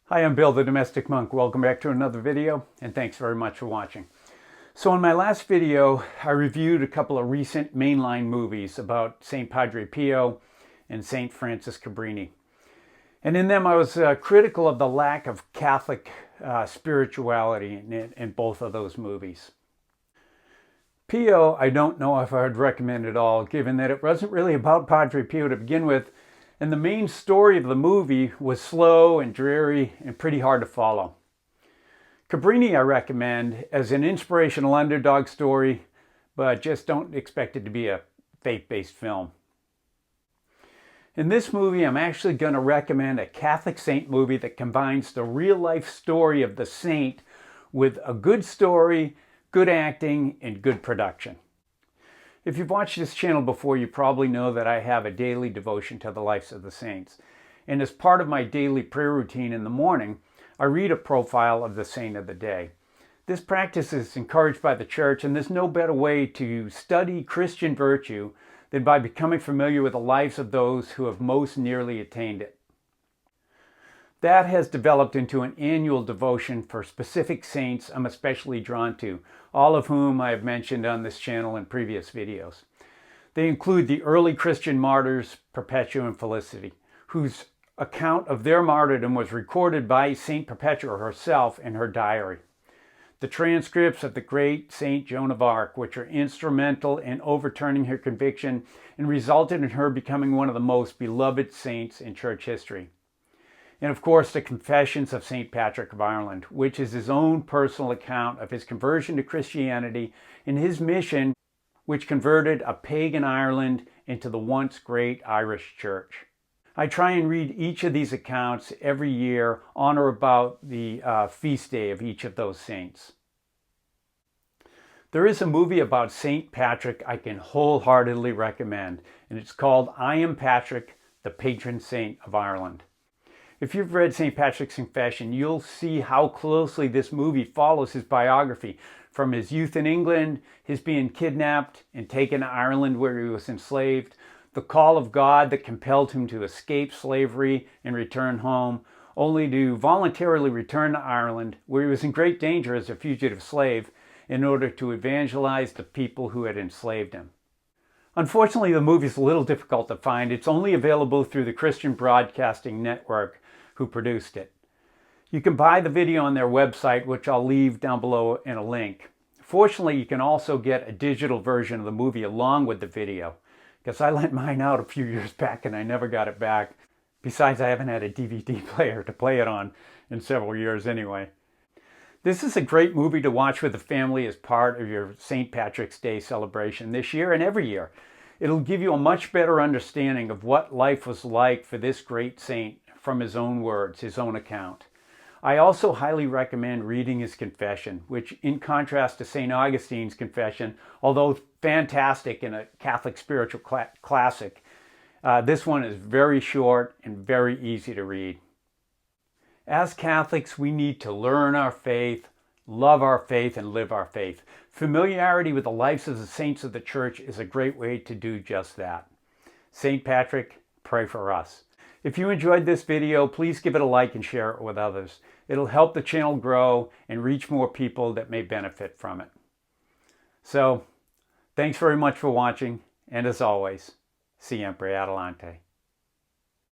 Hi, I'm Bill, the Domestic Monk. Welcome back to another video, and thanks very much for watching. So in my last video, I reviewed a couple of recent mainline movies about St. Padre Pio and St. Francis Cabrini. And in them, I was critical of the lack of Catholic spirituality in both of those movies. Pio, I don't know if I would recommend at all, given that it wasn't really about Padre Pio to begin with, and the main story of the movie was slow and dreary and pretty hard to follow. Cabrini I recommend as an inspirational underdog story, but just don't expect it to be a faith-based film. In this movie, I'm actually going to recommend a Catholic saint movie that combines the real-life story of the saint with a good story, good acting, and good production. If you've watched this channel before, you probably know that I have a daily devotion to the lives of the saints. And as part of my daily prayer routine in the morning, I read a profile of the saint of the day. This practice is encouraged by the church, and there's no better way to study Christian virtue than by becoming familiar with the lives of those who have most nearly attained it. That has developed into an annual devotion for specific saints I'm especially drawn to, all of whom I have mentioned on this channel in previous videos. They include the early Christian martyrs, Perpetua and Felicity, whose account of their martyrdom was recorded by Saint Perpetua herself in her diary. The transcripts of the great Saint Joan of Arc, which are instrumental in overturning her conviction and resulted in her becoming one of the most beloved saints in church history. And of course, the Confessions of St. Patrick of Ireland, which is his own personal account of his conversion to Christianity and his mission, which converted a pagan Ireland into the once great Irish church. I try and read each of these accounts every year on or about the feast day of each of those saints. There is a movie about St. Patrick I can wholeheartedly recommend, and it's called I Am Patrick, the Patron Saint of Ireland. If you've read St. Patrick's Confession, you'll see how closely this movie follows his biography, from his youth in England, his being kidnapped and taken to Ireland where he was enslaved, the call of God that compelled him to escape slavery and return home, only to voluntarily return to Ireland, where he was in great danger as a fugitive slave, in order to evangelize the people who had enslaved him. Unfortunately, the movie is a little difficult to find. It's only available through the Christian Broadcasting Network, who produced it. You can buy the video on their website, which I'll leave down below in a link. Fortunately, you can also get a digital version of the movie along with the video, because I lent mine out a few years back and I never got it back. Besides, I haven't had a DVD player to play it on in several years anyway. This is a great movie to watch with the family as part of your St. Patrick's Day celebration this year and every year. It'll give you a much better understanding of what life was like for this great saint from his own words, his own account. I also highly recommend reading his confession, which in contrast to St. Augustine's confession, although fantastic and a Catholic spiritual classic, this one is very short and very easy to read. As Catholics, we need to learn our faith, love our faith, and live our faith. Familiarity with the lives of the saints of the church is a great way to do just that. St. Patrick, pray for us. If you enjoyed this video, please give it a like and share it with others. It'll help the channel grow and reach more people that may benefit from it. So, thanks very much for watching, and as always, Siempre Adelante.